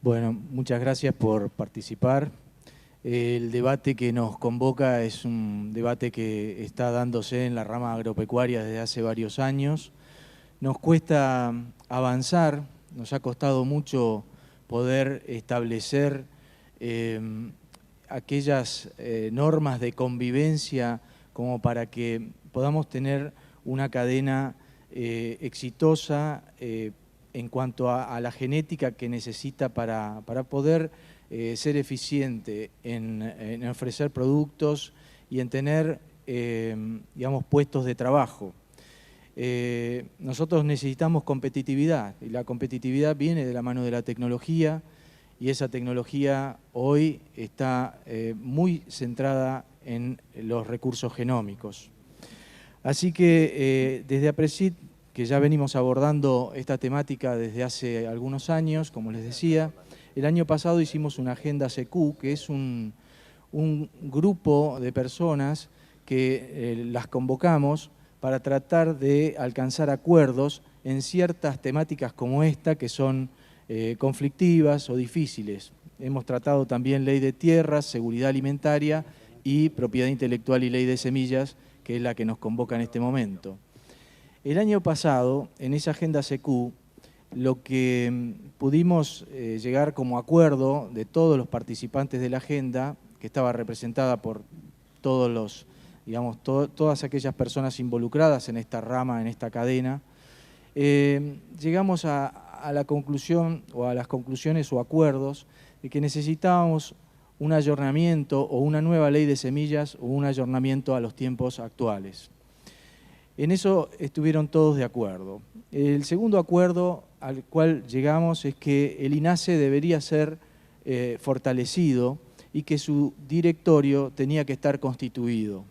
Bueno, muchas gracias por participar. El debate que nos convoca es un debate que está dándose en la rama agropecuaria desde hace varios años. Nos cuesta avanzar, nos ha costado mucho poder establecer aquellas normas de convivencia como para que podamos tener una cadena exitosa en cuanto a la genética que necesita para poder ser eficiente en ofrecer productos y en tener, digamos, puestos de trabajo. Nosotros necesitamos competitividad y la competitividad viene de la mano de la tecnología y esa tecnología hoy está muy centrada en los recursos genómicos. Así que desde APRESID, que ya venimos abordando esta temática desde hace algunos años, como les decía, el año pasado hicimos una agenda CQ, que es un grupo de personas que las convocamos para tratar de alcanzar acuerdos en ciertas temáticas como esta, que son conflictivas o difíciles. Hemos tratado también ley de tierras, seguridad alimentaria y propiedad intelectual y ley de semillas, que es la que nos convoca en este momento. El año pasado, en esa agenda CQ, lo que pudimos llegar como acuerdo de todos los participantes de la agenda, que estaba representada por todos los, digamos, todas aquellas personas involucradas en esta rama, en esta cadena, llegamos a la conclusión o a las conclusiones o acuerdos de que necesitábamos un ayornamiento o una nueva ley de semillas o un ayornamiento a los tiempos actuales. En eso estuvieron todos de acuerdo. El segundo acuerdo al cual llegamos es que el INASE debería ser fortalecido y que su directorio tenía que estar constituido.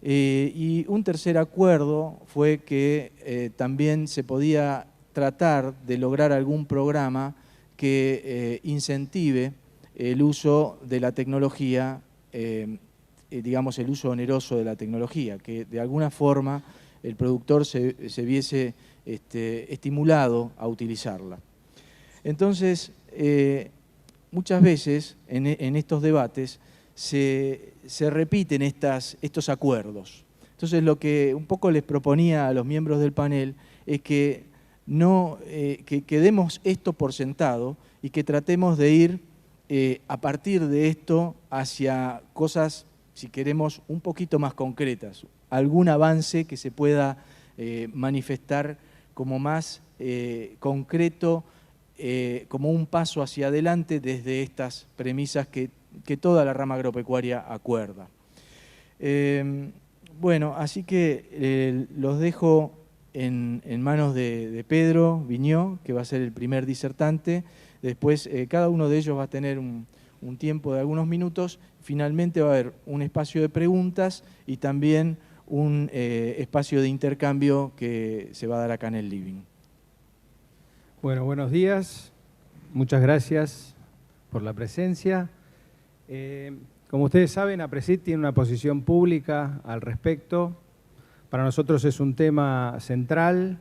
Y un tercer acuerdo fue que también se podía tratar de lograr algún programa que incentive el uso de la tecnología, digamos el uso oneroso de la tecnología, que de alguna forma el productor se viese estimulado a utilizarla. Entonces, muchas veces en estos debates se repiten estos acuerdos. Entonces, lo que un poco les proponía a los miembros del panel es que que demos esto por sentado y que tratemos de ir a partir de esto hacia cosas, si queremos, un poquito más concretas, algún avance que se pueda manifestar como más concreto, como un paso hacia adelante desde estas premisas que toda la rama agropecuaria acuerda. Bueno, así que los dejo en manos de Pedro Viñó, que va a ser el primer disertante. Después cada uno de ellos va a tener un tiempo de algunos minutos. Finalmente va a haber un espacio de preguntas y también un espacio de intercambio que se va a dar acá en el living. Bueno, buenos días. Muchas gracias por la presencia. Como ustedes saben, APRESID tiene una posición pública al respecto. Para nosotros es un tema central.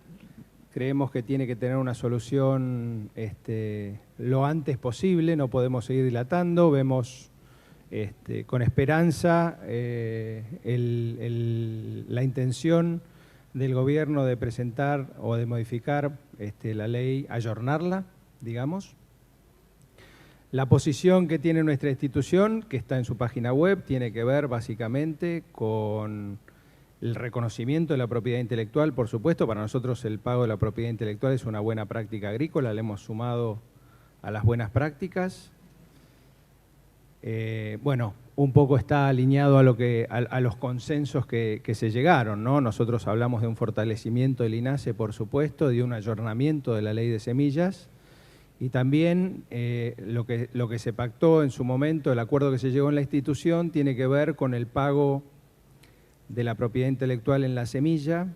Creemos que tiene que tener una solución lo antes posible, no podemos seguir dilatando. Vemos con esperanza la intención del gobierno de presentar o de modificar la ley, ayornarla, digamos. La posición que tiene nuestra institución, que está en su página web, tiene que ver básicamente con el reconocimiento de la propiedad intelectual. Por supuesto, para nosotros el pago de la propiedad intelectual es una buena práctica agrícola, le hemos sumado a las buenas prácticas. Bueno, un poco está alineado a los consensos que se llegaron, ¿no? Nosotros hablamos de un fortalecimiento del INASE, por supuesto, de un ayornamiento de la ley de semillas y también lo que se pactó en su momento, el acuerdo que se llegó en la institución, tiene que ver con el pago de la propiedad intelectual en la semilla,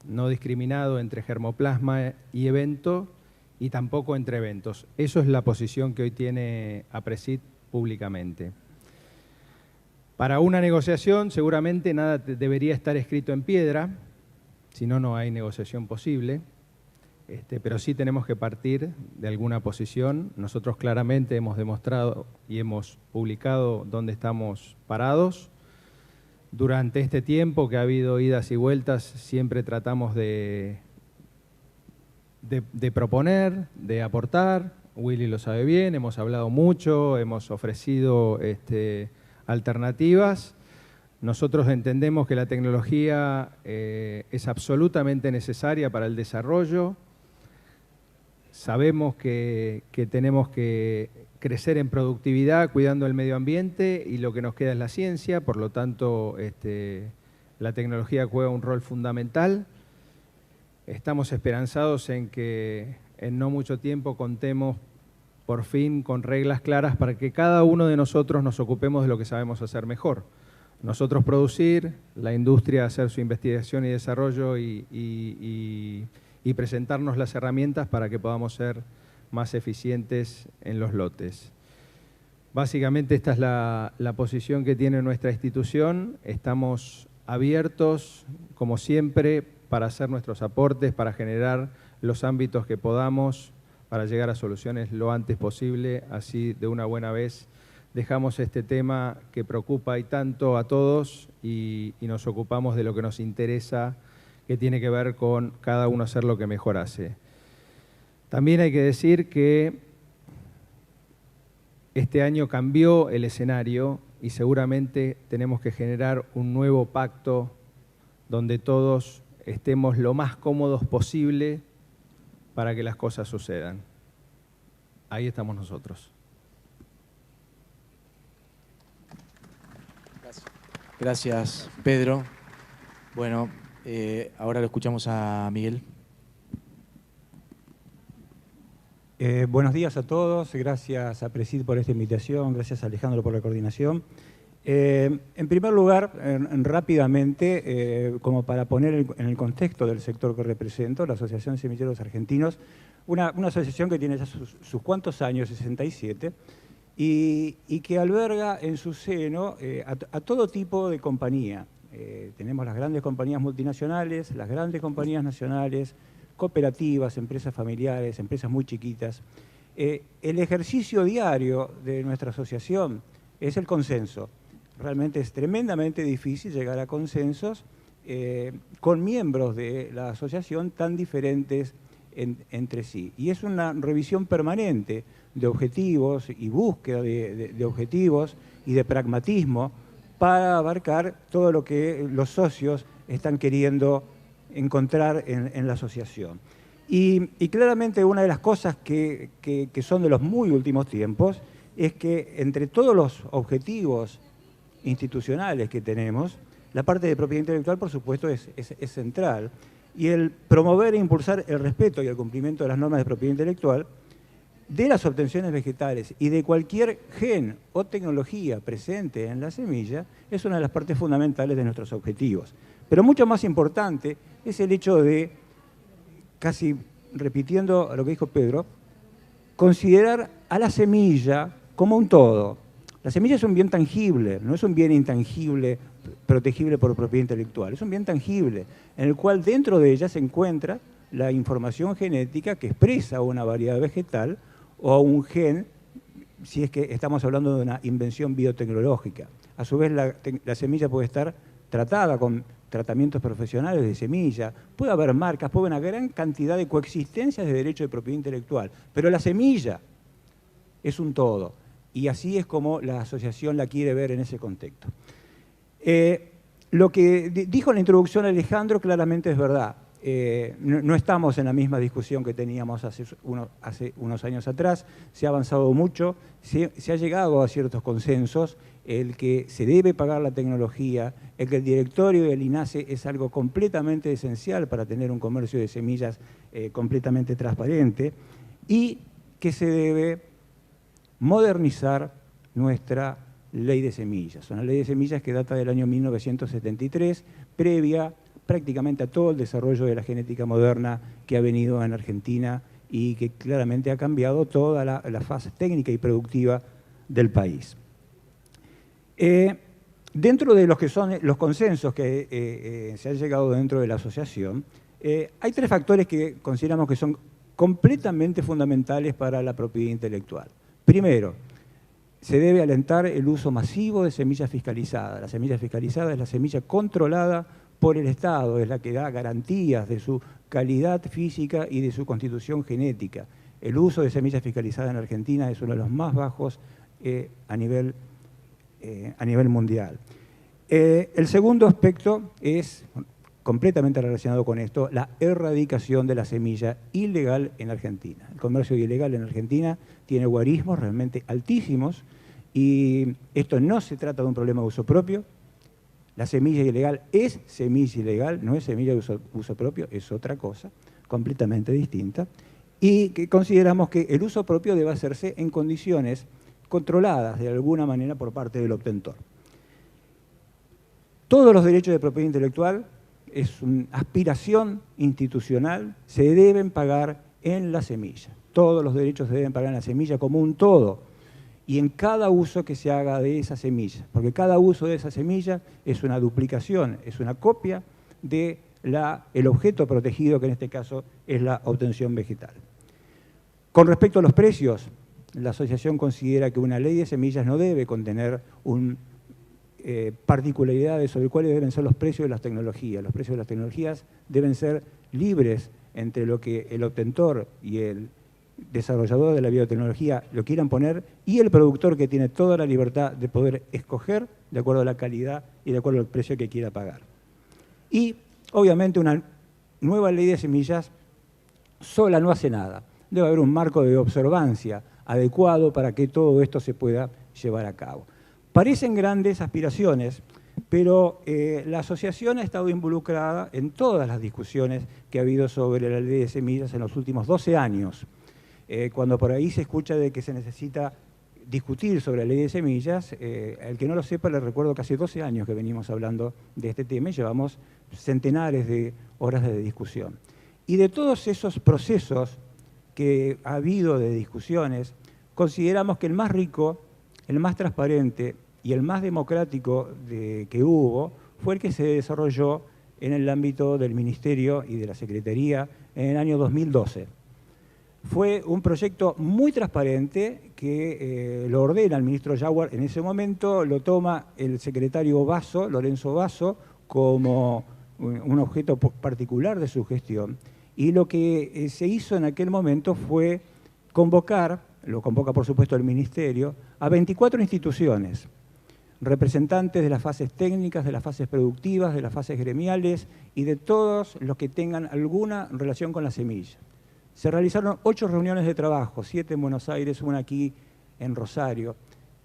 no discriminado entre germoplasma y evento y tampoco entre eventos. Eso es la posición que hoy tiene APRESID públicamente. Para una negociación seguramente nada debería estar escrito en piedra, si no, no hay negociación posible. pero sí tenemos que partir de alguna posición. Nosotros claramente hemos demostrado y hemos publicado dónde estamos parados. Durante este tiempo que ha habido idas y vueltas, siempre tratamos de proponer, de aportar. Willy lo sabe bien, hemos hablado mucho, hemos ofrecido alternativas. Nosotros entendemos que la tecnología es absolutamente necesaria para el desarrollo. Sabemos que tenemos que crecer en productividad cuidando el medio ambiente y lo que nos queda es la ciencia, por lo tanto la tecnología juega un rol fundamental. Estamos esperanzados en que en no mucho tiempo contemos por fin con reglas claras para que cada uno de nosotros nos ocupemos de lo que sabemos hacer mejor. Nosotros producir, la industria hacer su investigación y desarrollo y presentarnos las herramientas para que podamos ser más eficientes en los lotes. Básicamente esta es la posición que tiene nuestra institución. Estamos abiertos, como siempre, para hacer nuestros aportes, para generar los ámbitos que podamos, para llegar a soluciones lo antes posible. Así, de una buena vez, dejamos este tema que preocupa y tanto a todos y nos ocupamos de lo que nos interesa, que tiene que ver con cada uno hacer lo que mejor hace. También hay que decir que este año cambió el escenario y seguramente tenemos que generar un nuevo pacto donde todos estemos lo más cómodos posible para que las cosas sucedan. Ahí estamos nosotros. Gracias, Pedro. Bueno, ahora lo escuchamos a Miguel. Buenos días a todos, gracias a Presid por esta invitación, gracias a Alejandro por la coordinación. En primer lugar, rápidamente, como para poner en el contexto del sector que represento, la Asociación de Semilleros Argentinos, una asociación que tiene ya sus cuantos años, 67, y que alberga en su seno a todo tipo de compañía. Tenemos las grandes compañías multinacionales, las grandes compañías nacionales, cooperativas, empresas familiares, empresas muy chiquitas. El ejercicio diario de nuestra asociación es el consenso. Realmente es tremendamente difícil llegar a consensos con miembros de la asociación tan diferentes entre sí. Y es una revisión permanente de objetivos y búsqueda de objetivos y de pragmatismo para abarcar todo lo que los socios están queriendo encontrar en la asociación. Y claramente una de las cosas que son de los muy últimos tiempos es que entre todos los objetivos institucionales que tenemos, la parte de propiedad intelectual, por supuesto, es central. Y el promover e impulsar el respeto y el cumplimiento de las normas de propiedad intelectual de las obtenciones vegetales y de cualquier gen o tecnología presente en la semilla es una de las partes fundamentales de nuestros objetivos. Pero mucho más importante es el hecho de, casi repitiendo lo que dijo Pedro, considerar a la semilla como un todo. La semilla es un bien tangible, no es un bien intangible protegible por propiedad intelectual, es un bien tangible en el cual dentro de ella se encuentra la información genética que expresa una variedad vegetal o un gen, si es que estamos hablando de una invención biotecnológica. A su vez, la semilla puede estar tratada con tratamientos profesionales de semilla, puede haber marcas, puede haber una gran cantidad de coexistencias de derecho de propiedad intelectual, pero la semilla es un todo, y así es como la asociación la quiere ver en ese contexto. Lo que dijo en la introducción Alejandro claramente es verdad. No estamos en la misma discusión que teníamos hace unos años atrás, se ha avanzado mucho, se ha llegado a ciertos consensos, el que se debe pagar la tecnología, el que el directorio del INASE es algo completamente esencial para tener un comercio de semillas completamente transparente y que se debe modernizar nuestra ley de semillas. Una ley de semillas que data del año 1973, previa prácticamente a todo el desarrollo de la genética moderna que ha venido en Argentina y que claramente ha cambiado toda la fase técnica y productiva del país. Dentro de los que son los consensos que se han llegado dentro de la asociación, Hay tres factores que consideramos que son completamente fundamentales para la propiedad intelectual. Primero, se debe alentar el uso masivo de semillas fiscalizadas. La semilla fiscalizada es la semilla controlada por el Estado, es la que da garantías de su calidad física y de su constitución genética. El uso de semillas fiscalizadas en Argentina es uno de los más bajos a nivel mundial. El segundo aspecto es completamente relacionado con esto, la erradicación de la semilla ilegal en Argentina. El comercio ilegal en Argentina tiene guarismos realmente altísimos y esto no se trata de un problema de uso propio. La semilla ilegal es semilla ilegal, no es semilla de uso propio, es otra cosa, completamente distinta. Y que consideramos que el uso propio debe hacerse en condiciones controladas de alguna manera por parte del obtentor. Todos los derechos de propiedad intelectual es una aspiración institucional, se deben pagar en la semilla. Todos los derechos se deben pagar en la semilla como un todo y en cada uso que se haga de esa semilla, porque cada uso de esa semilla es una duplicación, es una copia del objeto protegido, que en este caso es la obtención vegetal. Con respecto a los precios, la asociación considera que una ley de semillas no debe contener particularidades sobre cuáles deben ser los precios de las tecnologías. Los precios de las tecnologías deben ser libres entre lo que el obtentor y el desarrollador de la biotecnología lo quieran poner y el productor, que tiene toda la libertad de poder escoger de acuerdo a la calidad y de acuerdo al precio que quiera pagar. Y obviamente una nueva ley de semillas sola no hace nada. Debe haber un marco de observancia adecuado para que todo esto se pueda llevar a cabo. Parecen grandes aspiraciones, pero la asociación ha estado involucrada en todas las discusiones que ha habido sobre la ley de semillas en los últimos 12 años. Cuando por ahí se escucha de que se necesita discutir sobre la ley de semillas, al que no lo sepa, le recuerdo que hace 12 años que venimos hablando de este tema y llevamos centenares de horas de discusión. Y de todos esos procesos que ha habido de discusiones, consideramos que el más rico, el más transparente y el más democrático que hubo fue el que se desarrolló en el ámbito del Ministerio y de la Secretaría en el año 2012. Fue un proyecto muy transparente que lo ordena el ministro Jauregui en ese momento, lo toma el secretario Basso, Lorenzo Basso, como un objeto particular de su gestión. Y lo que se hizo en aquel momento fue convocar, lo convoca por supuesto el Ministerio, a 24 instituciones, representantes de las fases técnicas, de las fases productivas, de las fases gremiales y de todos los que tengan alguna relación con la semilla. Se realizaron 8 reuniones de trabajo, 7 en Buenos Aires, una aquí en Rosario.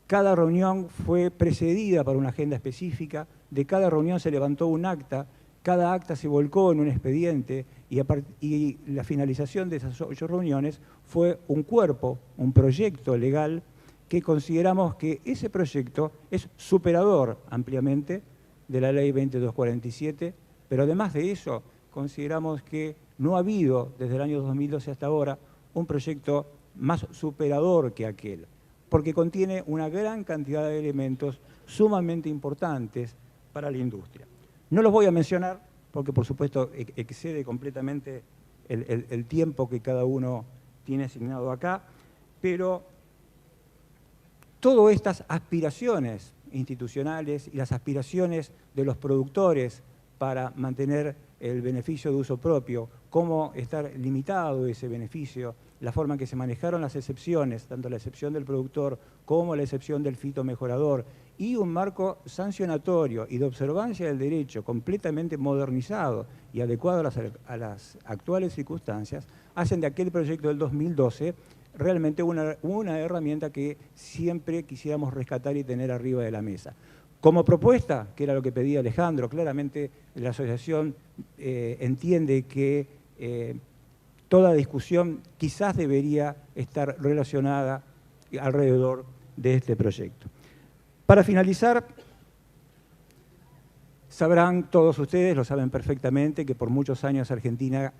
Cada reunión fue precedida por una agenda específica, de cada reunión se levantó un acta, cada acta se volcó en un expediente y la finalización de esas 8 reuniones fue un cuerpo, un proyecto legal que consideramos que ese proyecto es superador ampliamente de la Ley 2247, pero además de eso consideramos que no ha habido desde el año 2012 hasta ahora un proyecto más superador que aquel, porque contiene una gran cantidad de elementos sumamente importantes para la industria. No los voy a mencionar porque por supuesto excede completamente el tiempo que cada uno tiene asignado acá, pero todas estas aspiraciones institucionales y las aspiraciones de los productores para mantener el beneficio de uso propio, cómo estar limitado ese beneficio, la forma en que se manejaron las excepciones, tanto la excepción del productor como la excepción del fitomejorador, y un marco sancionatorio y de observancia del derecho completamente modernizado y adecuado a las actuales circunstancias, hacen de aquel proyecto del 2012 realmente una herramienta que siempre quisiéramos rescatar y tener arriba de la mesa. Como propuesta, que era lo que pedía Alejandro, claramente la asociación entiende que toda discusión quizás debería estar relacionada alrededor de este proyecto. Para finalizar, sabrán todos ustedes, lo saben perfectamente, que por muchos años Argentina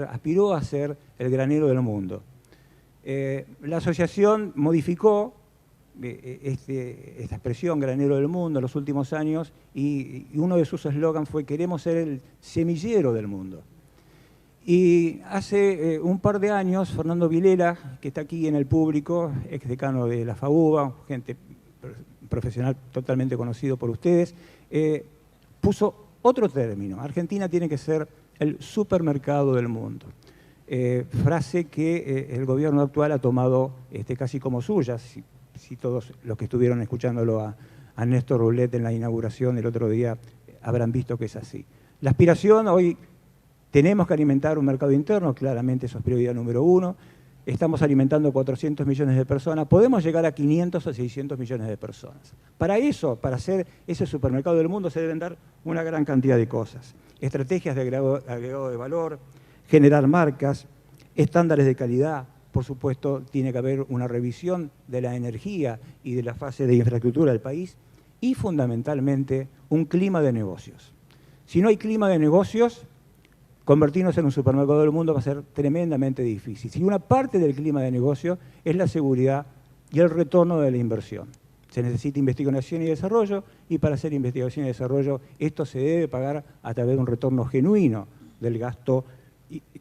aspiró a ser el granero del mundo. La asociación modificó esta expresión granero del mundo en los últimos años y uno de sus eslogans fue: queremos ser el semillero del mundo. Y hace un par de años, Fernando Vilela, que está aquí en el público, ex decano de la FAUBA, gente profesional totalmente conocido por ustedes, puso otro término. Argentina tiene que ser el supermercado del mundo. Frase que el gobierno actual ha tomado casi como suya, si todos los que estuvieron escuchándolo a Néstor Roulette en la inauguración el otro día habrán visto que es así. La aspiración hoy... Tenemos que alimentar un mercado interno, claramente eso es prioridad número 1. Estamos alimentando 400 millones de personas. Podemos llegar a 500 o 600 millones de personas. Para eso, para hacer ese supermercado del mundo, se deben dar una gran cantidad de cosas. Estrategias de agregado de valor, generar marcas, estándares de calidad. Por supuesto, tiene que haber una revisión de la energía y de la fase de infraestructura del país. Y, fundamentalmente, un clima de negocios. Si no hay clima de negocios, convertirnos en un supermercado del mundo va a ser tremendamente difícil. Y una parte del clima de negocio es la seguridad y el retorno de la inversión. Se necesita investigación y desarrollo, y para hacer investigación y desarrollo esto se debe pagar a través de un retorno genuino del gasto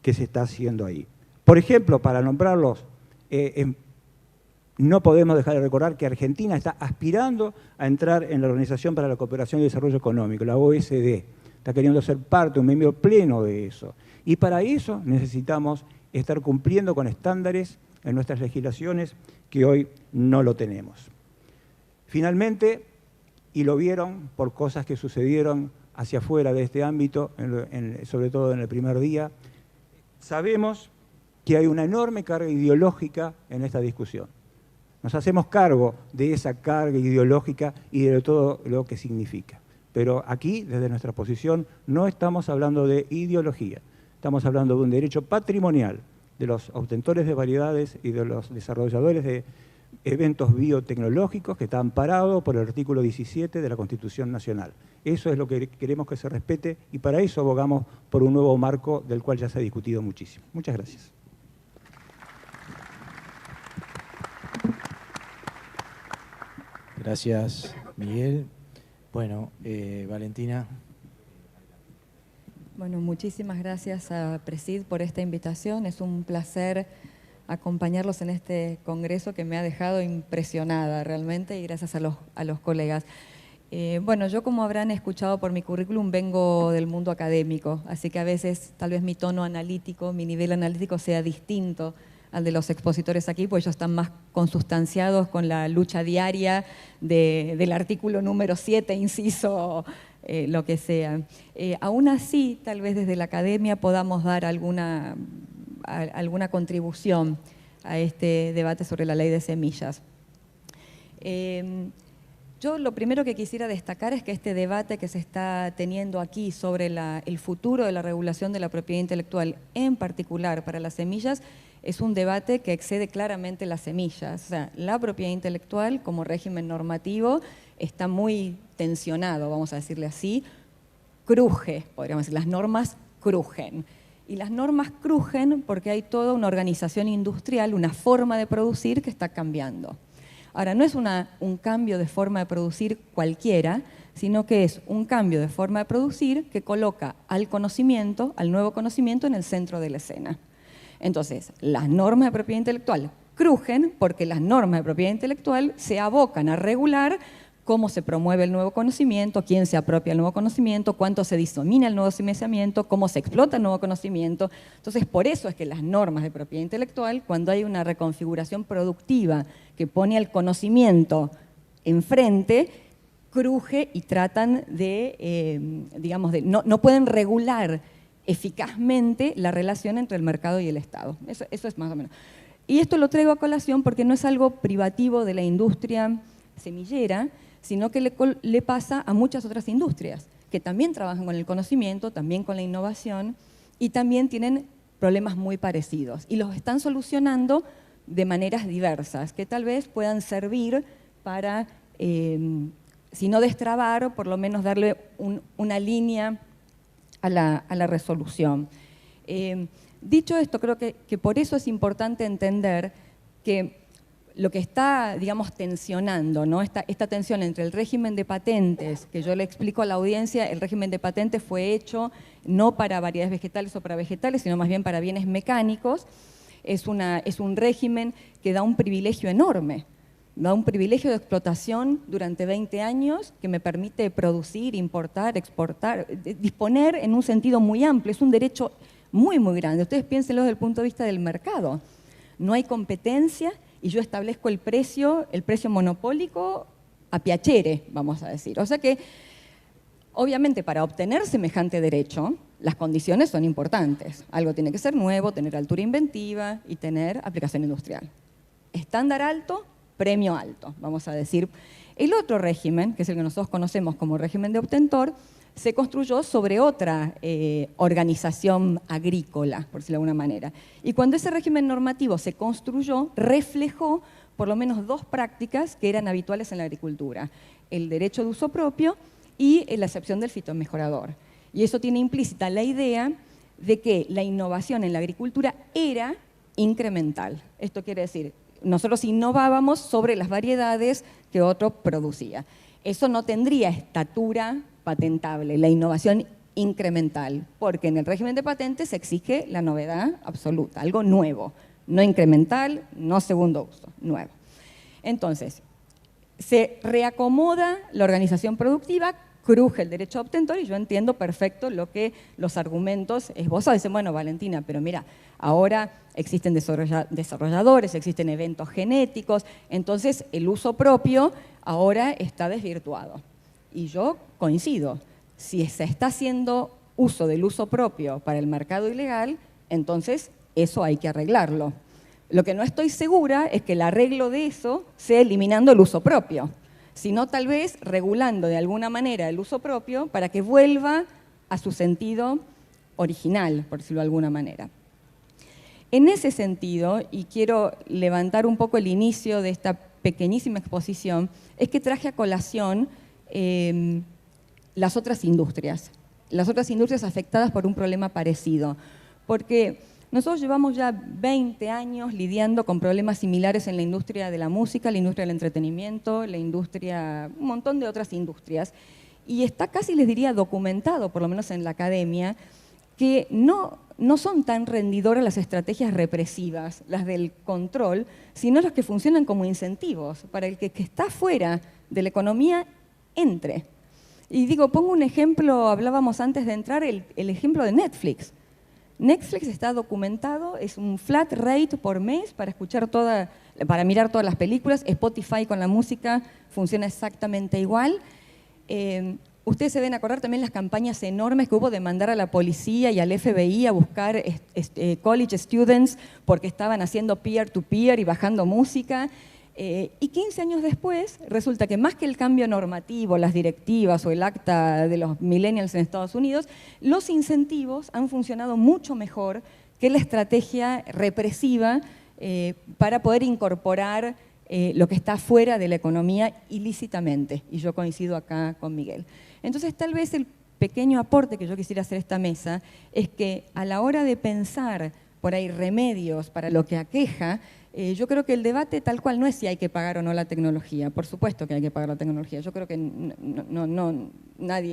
que se está haciendo ahí. Por ejemplo, para nombrarlos, no podemos dejar de recordar que Argentina está aspirando a entrar en la Organización para la Cooperación y Desarrollo Económico, la OSD. Está queriendo ser parte, un miembro pleno de eso. Y para eso necesitamos estar cumpliendo con estándares en nuestras legislaciones que hoy no lo tenemos. Finalmente, y lo vieron por cosas que sucedieron hacia afuera de este ámbito, sobre todo en el primer día, sabemos que hay una enorme carga ideológica en esta discusión. Nos hacemos cargo de esa carga ideológica y de todo lo que significa. Pero aquí, desde nuestra posición, no estamos hablando de ideología. Estamos hablando de un derecho patrimonial de los obtentores de variedades y de los desarrolladores de eventos biotecnológicos que está amparado por el artículo 17 de la Constitución Nacional. Eso es lo que queremos que se respete y para eso abogamos por un nuevo marco del cual ya se ha discutido muchísimo. Muchas gracias. Gracias, Miguel. Bueno, Valentina. Bueno, muchísimas gracias a Presid por esta invitación. Es un placer acompañarlos en este congreso que me ha dejado impresionada realmente y gracias a los colegas. Bueno, yo como habrán escuchado por mi currículum vengo del mundo académico, así que a veces tal vez mi tono analítico, mi nivel analítico sea distinto al de los expositores aquí, pues ellos están más consustanciados con la lucha diaria del artículo número 7, inciso, lo que sea. Aún así, tal vez desde la academia podamos dar alguna contribución a este debate sobre la ley de semillas. Yo lo primero que quisiera destacar es que este debate que se está teniendo aquí sobre el futuro de la regulación de la propiedad intelectual, en particular para las semillas, es un debate que excede claramente las semillas. O sea, la propiedad intelectual como régimen normativo está muy tensionado, vamos a decirle así, cruje, podríamos decir, las normas crujen. Y las normas crujen porque hay toda una organización industrial, una forma de producir que está cambiando. Ahora, no es un cambio de forma de producir cualquiera, sino que es un cambio de forma de producir que coloca al conocimiento, al nuevo conocimiento, en el centro de la escena. Entonces, las normas de propiedad intelectual crujen porque las normas de propiedad intelectual se abocan a regular cómo se promueve el nuevo conocimiento, quién se apropia del nuevo conocimiento, cuánto se disemina el nuevo conocimiento, cómo se explota el nuevo conocimiento. Entonces, por eso es que las normas de propiedad intelectual, cuando hay una reconfiguración productiva que pone al conocimiento enfrente, cruje y tratan de, no pueden regular eficazmente la relación entre el mercado y el Estado. Eso es más o menos. Y esto lo traigo a colación porque no es algo privativo de la industria semillera, sino que le pasa a muchas otras industrias que también trabajan con el conocimiento, también con la innovación y también tienen problemas muy parecidos y los están solucionando de maneras diversas que tal vez puedan servir para, si no destrabar, por lo menos darle una línea a la resolución. Dicho esto, creo que por eso es importante entender que lo que está, digamos, tensionando, ¿no? Esta tensión entre el régimen de patentes, que yo le explico a la audiencia, el régimen de patentes fue hecho no para variedades vegetales o para vegetales, sino más bien para bienes mecánicos. Es un régimen que da un privilegio enorme, da un privilegio de explotación durante 20 años que me permite producir, importar, exportar, disponer en un sentido muy amplio. Es un derecho muy, muy grande. Ustedes piénsenlo desde el punto de vista del mercado. No hay competencia y yo establezco el precio monopólico a piacere, vamos a decir. O sea que, obviamente, para obtener semejante derecho, las condiciones son importantes. Algo tiene que ser nuevo, tener altura inventiva y tener aplicación industrial. Estándar alto, premio alto, vamos a decir. El otro régimen, que es el que nosotros conocemos como régimen de obtentor, se construyó sobre otra organización agrícola, por decirlo de alguna manera. Y cuando ese régimen normativo se construyó, reflejó por lo menos dos prácticas que eran habituales en la agricultura: el derecho de uso propio y la excepción del fitomejorador. Y eso tiene implícita la idea de que la innovación en la agricultura era incremental. Esto quiere decir, nosotros innovábamos sobre las variedades que otro producía. Eso no tendría estatura patentable, la innovación incremental, porque en el régimen de patentes se exige la novedad absoluta, algo nuevo, no incremental, no segundo uso, nuevo. Entonces, se reacomoda la organización productiva, cruje el derecho a obtentor y yo entiendo perfecto lo que los argumentos esbozados. Dicen, bueno, Valentina, pero mira, ahora existen desarrolladores, existen eventos genéticos, entonces el uso propio ahora está desvirtuado. Y yo coincido, si se está haciendo uso del uso propio para el mercado ilegal, entonces eso hay que arreglarlo. Lo que no estoy segura es que el arreglo de eso sea eliminando el uso propio, sino tal vez regulando de alguna manera el uso propio para que vuelva a su sentido original, por decirlo de alguna manera. En ese sentido, y quiero levantar un poco el inicio de esta pequeñísima exposición, es que traje a colación las otras industrias afectadas por un problema parecido, porque nosotros llevamos ya 20 años lidiando con problemas similares en la industria de la música, la industria del entretenimiento, un montón de otras industrias, y está casi, les diría, documentado, por lo menos en la academia, que no son tan rendidoras las estrategias represivas, las del control, sino las que funcionan como incentivos para el que está fuera de la economía entre. Y digo, pongo un ejemplo, hablábamos antes de entrar, el ejemplo de Netflix. Netflix está documentado, es un flat rate por mes para mirar todas las películas. Spotify con la música funciona exactamente igual. Ustedes se deben acordar también las campañas enormes que hubo de mandar a la policía y al FBI a buscar college students porque estaban haciendo peer-to-peer y bajando música. Y 15 años después resulta que más que el cambio normativo, las directivas o el acta de los millennials en Estados Unidos, los incentivos han funcionado mucho mejor que la estrategia represiva para poder incorporar lo que está fuera de la economía ilícitamente. Y yo coincido acá con Miguel. Entonces, tal vez el pequeño aporte que yo quisiera hacer a esta mesa es que a la hora de pensar por ahí remedios para lo que aqueja, yo creo que el debate tal cual no es si hay que pagar o no la tecnología. Por supuesto que hay que pagar la tecnología. Yo creo que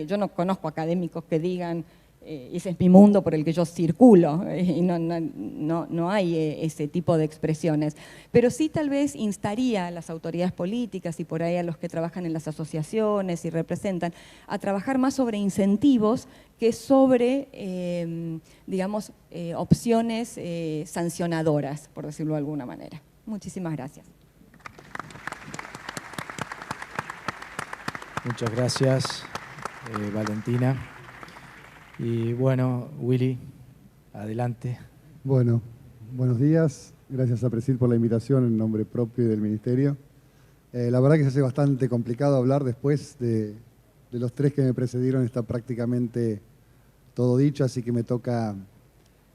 yo no conozco académicos que digan ese es mi mundo por el que yo circulo, y no hay ese tipo de expresiones. Pero sí tal vez instaría a las autoridades políticas y por ahí a los que trabajan en las asociaciones y representan a trabajar más sobre incentivos que sobre, digamos, opciones sancionadoras, por decirlo de alguna manera. Muchísimas gracias. Muchas gracias, Valentina. Y bueno, Willy, adelante. Bueno, buenos días. Gracias a Presid por la invitación en nombre propio y del Ministerio. La verdad que se hace bastante complicado hablar después de los tres que me precedieron. Está prácticamente todo dicho, así que me toca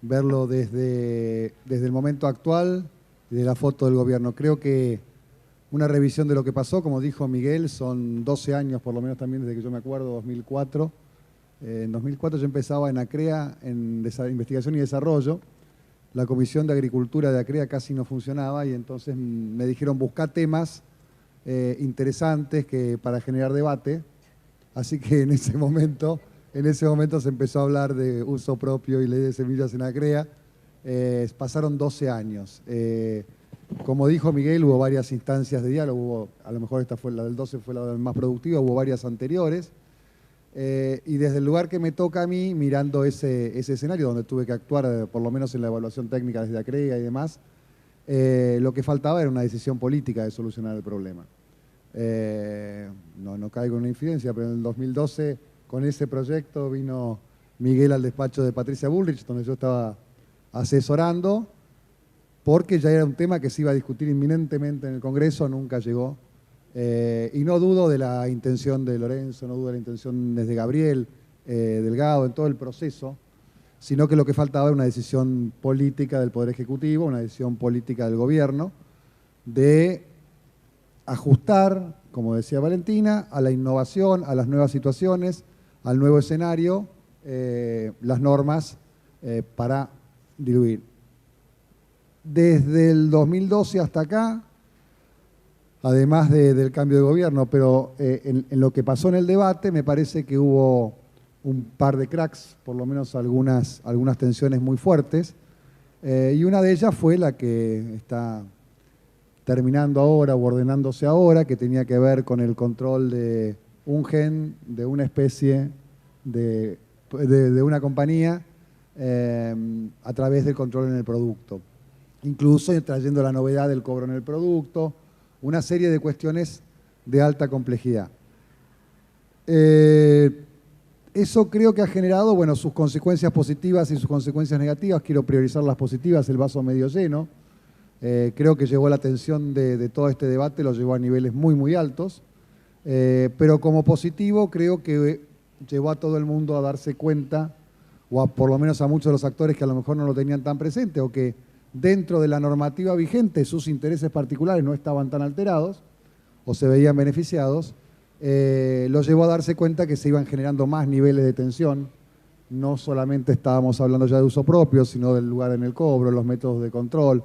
verlo desde el momento actual y de la foto del gobierno. Creo que una revisión de lo que pasó, como dijo Miguel, son 12 años por lo menos también desde que yo me acuerdo, 2004. En 2004 yo empezaba en ACREA, en investigación y desarrollo, la Comisión de Agricultura de ACREA casi no funcionaba y entonces me dijeron buscar temas interesantes para generar debate. Así que en ese momento se empezó a hablar de uso propio y ley de semillas en ACREA. Pasaron 12 años. Como dijo Miguel, hubo varias instancias de diálogo, a lo mejor esta fue la del 12, fue la más productiva, hubo varias anteriores. Y desde el lugar que me toca a mí, mirando ese escenario donde tuve que actuar, por lo menos en la evaluación técnica desde ACREA y demás, lo que faltaba era una decisión política de solucionar el problema. No caigo en una infidencia, pero en el 2012, con ese proyecto, vino Miguel al despacho de Patricia Bullrich, donde yo estaba asesorando, porque ya era un tema que se iba a discutir inminentemente en el Congreso, nunca llegó. Y no dudo de la intención de Lorenzo, no dudo de la intención desde Gabriel, Delgado, en todo el proceso, sino que lo que faltaba era una decisión política del Poder Ejecutivo, una decisión política del Gobierno, de ajustar, como decía Valentina, a la innovación, a las nuevas situaciones, al nuevo escenario, las normas para diluir. Desde el 2012 hasta acá, además del cambio de gobierno, pero en lo que pasó en el debate me parece que hubo un par de cracks, por lo menos algunas tensiones muy fuertes, y una de ellas fue la que está terminando ahora o ordenándose ahora, que tenía que ver con el control de un gen, de una especie, de una compañía, a través del control en el producto. Incluso trayendo la novedad del cobro en el producto, una serie de cuestiones de alta complejidad. Eso creo que ha generado, bueno, sus consecuencias positivas y sus consecuencias negativas. Quiero priorizar las positivas, el vaso medio lleno. Creo que llevó la atención de todo este debate, lo llevó a niveles muy, muy altos. Pero como positivo creo que llevó a todo el mundo a darse cuenta, o por lo menos a muchos de los actores que a lo mejor no lo tenían tan presente, o que dentro de la normativa vigente sus intereses particulares no estaban tan alterados o se veían beneficiados, los llevó a darse cuenta que se iban generando más niveles de tensión. No solamente estábamos hablando ya de uso propio, sino del lugar en el cobro, los métodos de control,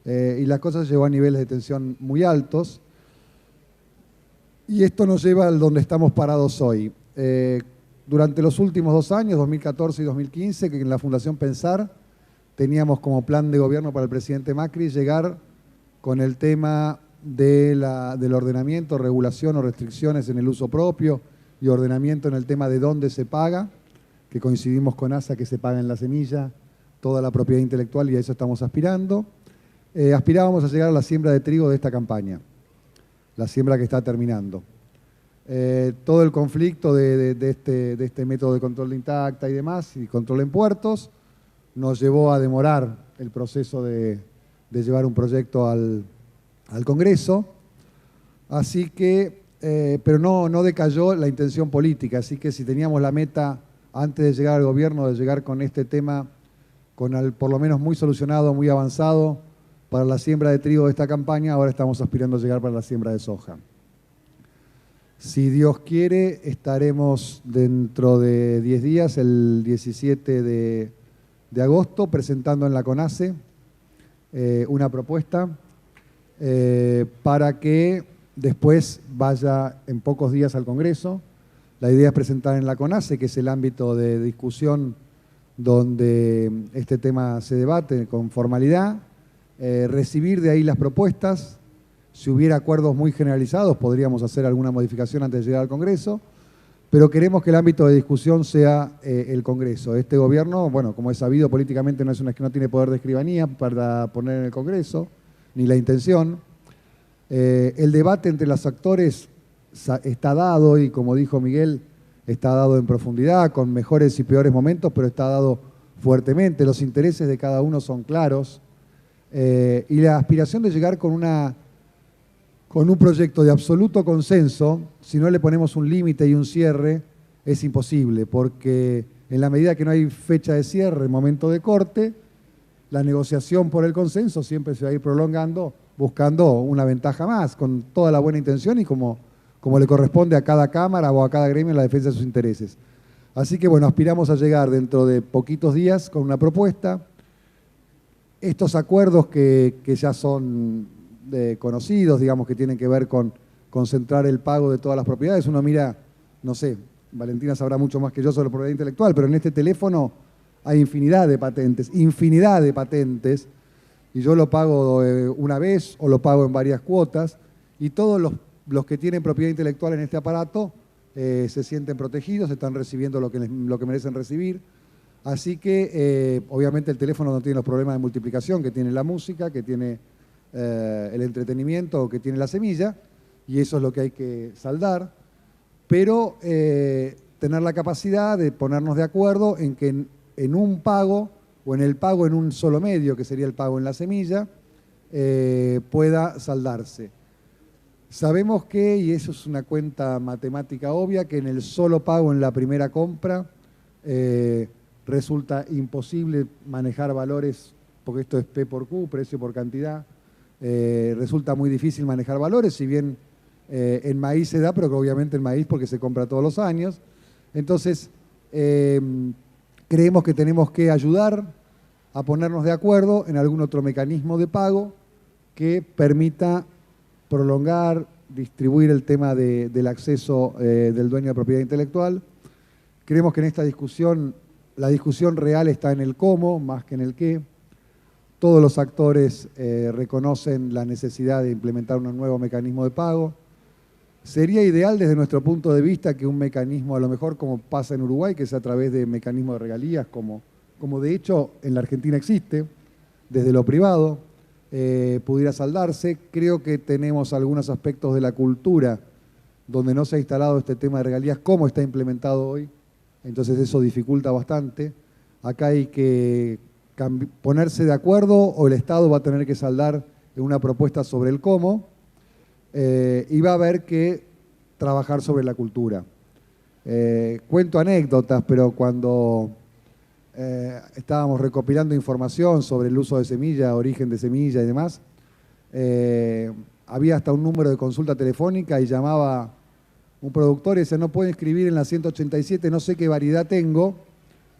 y las cosas llevó a niveles de tensión muy altos. Y esto nos lleva al donde estamos parados hoy. Durante los últimos 2 años, 2014 y 2015, que en la Fundación Pensar teníamos como plan de gobierno para el presidente Macri llegar con el tema del ordenamiento, regulación o restricciones en el uso propio y ordenamiento en el tema de dónde se paga, que coincidimos con ASA que se paga en la semilla, toda la propiedad intelectual, y a eso estamos aspirando. Aspirábamos a llegar a la siembra de trigo de esta campaña, la siembra que está terminando. Todo el conflicto de este método de control de intacta y demás, y control en puertos, nos llevó a demorar el proceso de llevar un proyecto al Congreso, así que, pero no decayó la intención política, así que si teníamos la meta antes de llegar al gobierno, de llegar con este tema, por lo menos muy solucionado, muy avanzado, para la siembra de trigo de esta campaña, ahora estamos aspirando a llegar para la siembra de soja. Si Dios quiere, estaremos dentro de 10 días, el 17 de agosto, presentando en la CONACE una propuesta para que después vaya en pocos días al Congreso. La idea es presentar en la CONACE, que es el ámbito de discusión donde este tema se debate con formalidad, recibir de ahí las propuestas. Si hubiera acuerdos muy generalizados, podríamos hacer alguna modificación antes de llegar al Congreso, pero queremos que el ámbito de discusión sea el Congreso. Este gobierno, bueno, como es sabido políticamente, no tiene poder de escribanía para poner en el Congreso, ni la intención. El debate entre los actores está dado, y como dijo Miguel, está dado en profundidad, con mejores y peores momentos, pero está dado fuertemente. Los intereses de cada uno son claros, y la aspiración de llegar con un proyecto de absoluto consenso, si no le ponemos un límite y un cierre, es imposible, porque en la medida que no hay fecha de cierre, momento de corte, la negociación por el consenso siempre se va a ir prolongando, buscando una ventaja más, con toda la buena intención y como le corresponde a cada Cámara o a cada gremio en la defensa de sus intereses. Así que bueno, aspiramos a llegar dentro de poquitos días con una propuesta. estos acuerdos que ya son conocidos, digamos, que tienen que ver con concentrar el pago de todas las propiedades, uno mira, no sé, Valentina sabrá mucho más que yo sobre la propiedad intelectual, pero en este teléfono hay infinidad de patentes, y yo lo pago una vez o lo pago en varias cuotas, y todos los que tienen propiedad intelectual en este aparato se sienten protegidos, están recibiendo lo que merecen recibir. Así que obviamente el teléfono no tiene los problemas de multiplicación que tiene la música, que tiene el entretenimiento, que tiene la semilla, y eso es lo que hay que saldar, pero tener la capacidad de ponernos de acuerdo en que en un pago o en el pago en un solo medio, que sería el pago en la semilla, pueda saldarse. Sabemos que, y eso es una cuenta matemática obvia, que en el solo pago en la primera compra resulta imposible manejar valores, porque esto es P por Q, precio por cantidad, resulta muy difícil manejar valores, si bien en maíz se da, pero que obviamente en maíz porque se compra todos los años. Entonces, creemos que tenemos que ayudar a ponernos de acuerdo en algún otro mecanismo de pago que permita prolongar, distribuir el tema del acceso del dueño de propiedad intelectual. Creemos que en esta discusión, la discusión real está en el cómo más que en el qué. Todos los actores reconocen la necesidad de implementar un nuevo mecanismo de pago. Sería ideal desde nuestro punto de vista que un mecanismo, a lo mejor como pasa en Uruguay, que sea a través de mecanismos de regalías, como de hecho en la Argentina existe, desde lo privado, pudiera saldarse. Creo que tenemos algunos aspectos de la cultura donde no se ha instalado este tema de regalías como está implementado hoy, entonces eso dificulta bastante. Acá hay que ponerse de acuerdo o el Estado va a tener que saldar en una propuesta sobre el cómo, y va a haber que trabajar sobre la cultura. Cuento anécdotas, pero cuando estábamos recopilando información sobre el uso de semilla, origen de semilla y demás, había hasta un número de consulta telefónica y llamaba un productor y decía, no puede escribir en la 187, no sé qué variedad tengo,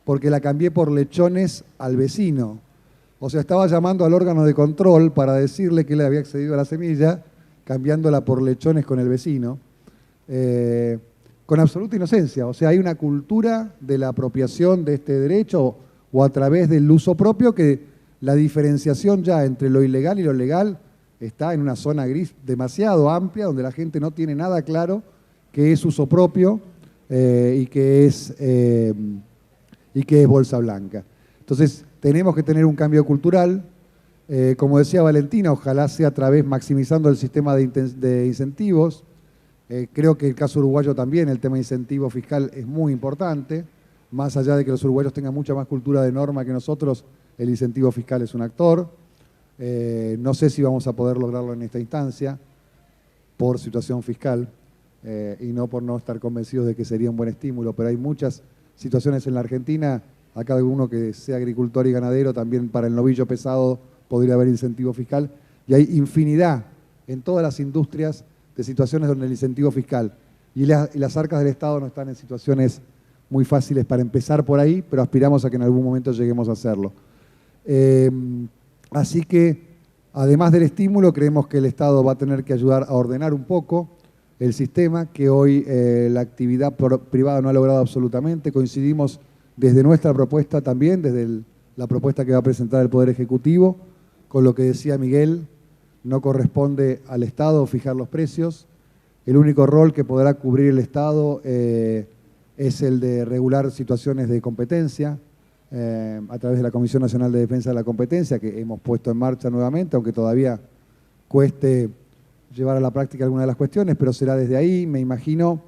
porque la cambié por lechones al vecino. O sea, estaba llamando al órgano de control para decirle que le había accedido a la semilla, cambiándola por lechones con el vecino, con absoluta inocencia. O sea, hay una cultura de la apropiación de este derecho o a través del uso propio que la diferenciación ya entre lo ilegal y lo legal está en una zona gris demasiado amplia, donde la gente no tiene nada claro qué es uso propio y qué es bolsa blanca. Entonces, tenemos que tener un cambio cultural. Como decía Valentina, ojalá sea a través maximizando el sistema de incentivos. Creo que el caso uruguayo también, el tema de incentivo fiscal es muy importante. Más allá de que los uruguayos tengan mucha más cultura de norma que nosotros, el incentivo fiscal es un actor. No sé si vamos a poder lograrlo en esta instancia por situación fiscal y no por no estar convencidos de que sería un buen estímulo, pero hay muchas situaciones en la Argentina. Acá alguno que sea agricultor y ganadero, también para el novillo pesado podría haber incentivo fiscal, y hay infinidad en todas las industrias de situaciones donde el incentivo fiscal y las arcas del Estado no están en situaciones muy fáciles para empezar por ahí, pero aspiramos a que en algún momento lleguemos a hacerlo. Así que, además del estímulo, creemos que el Estado va a tener que ayudar a ordenar un poco el sistema, que hoy la actividad privada no ha logrado absolutamente. Coincidimos desde nuestra propuesta también, desde la propuesta que va a presentar el Poder Ejecutivo, con lo que decía Miguel, no corresponde al Estado fijar los precios. El único rol que podrá cubrir el Estado es el de regular situaciones de competencia a través de la Comisión Nacional de Defensa de la Competencia, que hemos puesto en marcha nuevamente, aunque todavía cueste llevar a la práctica algunas de las cuestiones, pero será desde ahí. Me imagino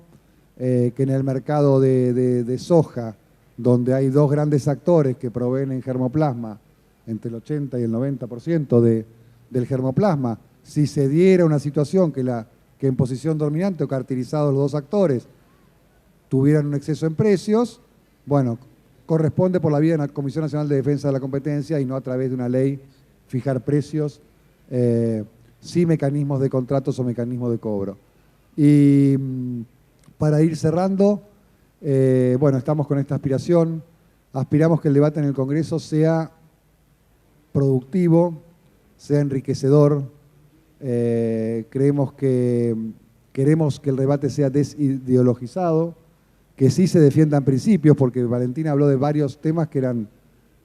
que en el mercado de soja, donde hay dos grandes actores que proveen en germoplasma, entre el 80 y el 90% del germoplasma, si se diera una situación que en posición dominante o caracterizados los dos actores tuvieran un exceso en precios, bueno, corresponde por la vía de la Comisión Nacional de Defensa de la Competencia y no a través de una ley fijar precios, sí mecanismos de contratos o mecanismos de cobro. Y para ir cerrando, bueno, estamos con esta aspiración, aspiramos que el debate en el Congreso sea productivo, sea enriquecedor. Queremos que el debate sea desideologizado, que sí se defiendan principios, porque Valentina habló de varios temas que eran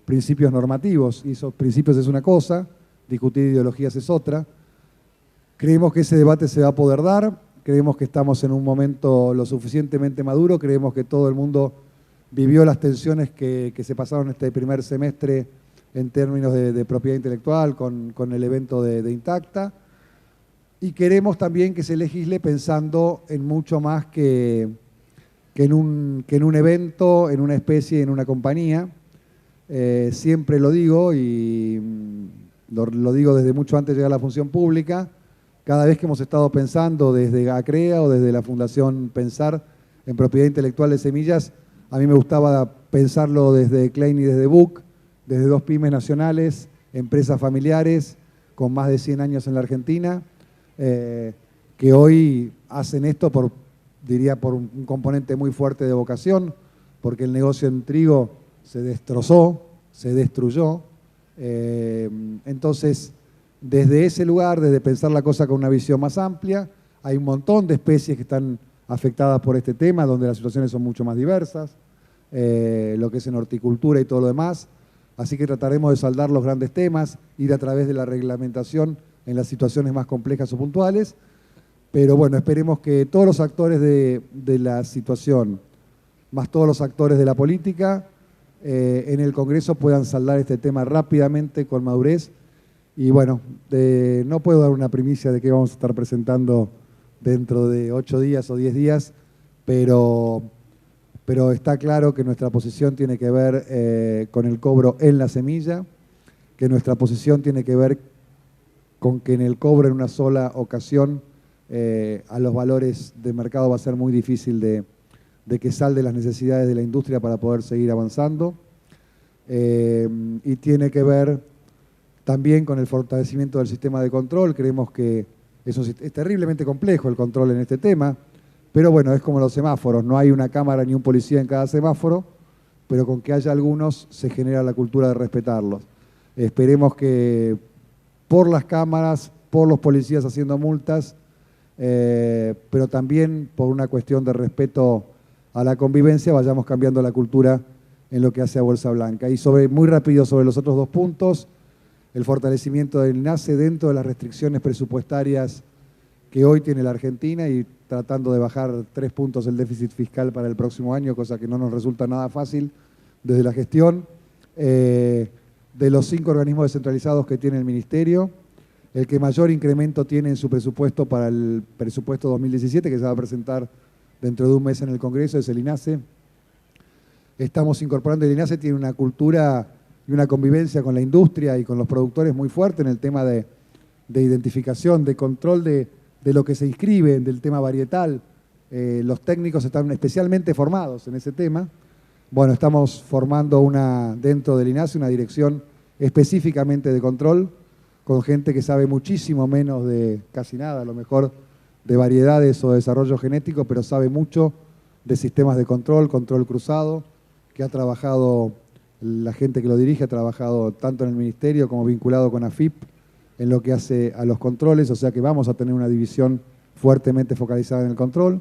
principios normativos, y esos principios es una cosa, discutir ideologías es otra. Creemos que ese debate se va a poder dar, creemos que estamos en un momento lo suficientemente maduro, creemos que todo el mundo vivió las tensiones que se pasaron este primer semestre en términos de propiedad intelectual con el evento de Intacta, y queremos también que se legisle pensando en mucho más que en un evento, en una especie, en una compañía. Siempre lo digo, y lo digo desde mucho antes de llegar a la función pública, cada vez que hemos estado pensando desde ACREA o desde la Fundación Pensar en propiedad intelectual de semillas, a mí me gustaba pensarlo desde Klein y desde Buc, desde dos pymes nacionales, empresas familiares con más de 100 años en la Argentina, que hoy hacen esto diría por un componente muy fuerte de vocación, porque el negocio en trigo se destrozó, se destruyó. Entonces, desde ese lugar, desde pensar la cosa con una visión más amplia, hay un montón de especies que están afectadas por este tema, donde las situaciones son mucho más diversas, lo que es en horticultura y todo lo demás. Así que trataremos de saldar los grandes temas, ir a través de la reglamentación en las situaciones más complejas o puntuales. Pero bueno, esperemos que todos los actores de la situación, más todos los actores de la política, en el Congreso puedan saldar este tema rápidamente, con madurez. Y bueno, no puedo dar una primicia de qué vamos a estar presentando dentro de 8 días o 10 días, pero está claro que nuestra posición tiene que ver con el cobro en la semilla, que nuestra posición tiene que ver con que en el cobro en una sola ocasión a los valores de mercado va a ser muy difícil de que salde las necesidades de la industria para poder seguir avanzando. Y tiene que ver también con el fortalecimiento del sistema de control. Creemos que es terriblemente complejo el control en este tema, pero bueno, es como los semáforos, no hay una cámara ni un policía en cada semáforo, pero con que haya algunos se genera la cultura de respetarlos. Esperemos que por las cámaras, por los policías haciendo multas, pero también por una cuestión de respeto a la convivencia, vayamos cambiando la cultura en lo que hace a Bolsa Blanca. Y muy rápido sobre los otros 2 puntos, el fortalecimiento del INASE dentro de las restricciones presupuestarias que hoy tiene la Argentina, y tratando de bajar 3 puntos el déficit fiscal para el próximo año, cosa que no nos resulta nada fácil desde la gestión. De los 5 organismos descentralizados que tiene el Ministerio, el que mayor incremento tiene en su presupuesto para el presupuesto 2017, que se va a presentar dentro de un mes en el Congreso, es el INASE. Estamos incorporando, el INASE tiene una cultura y una convivencia con la industria y con los productores muy fuerte en el tema de identificación, de control de lo que se inscribe, del tema varietal. Los técnicos están especialmente formados en ese tema. Bueno, estamos formando dentro del INASE una dirección específicamente de control, con gente que sabe muchísimo menos de casi nada, a lo mejor de variedades o desarrollo genético, pero sabe mucho de sistemas de control cruzado, que ha trabajado, la gente que lo dirige ha trabajado tanto en el Ministerio como vinculado con AFIP en lo que hace a los controles, o sea que vamos a tener una división fuertemente focalizada en el control.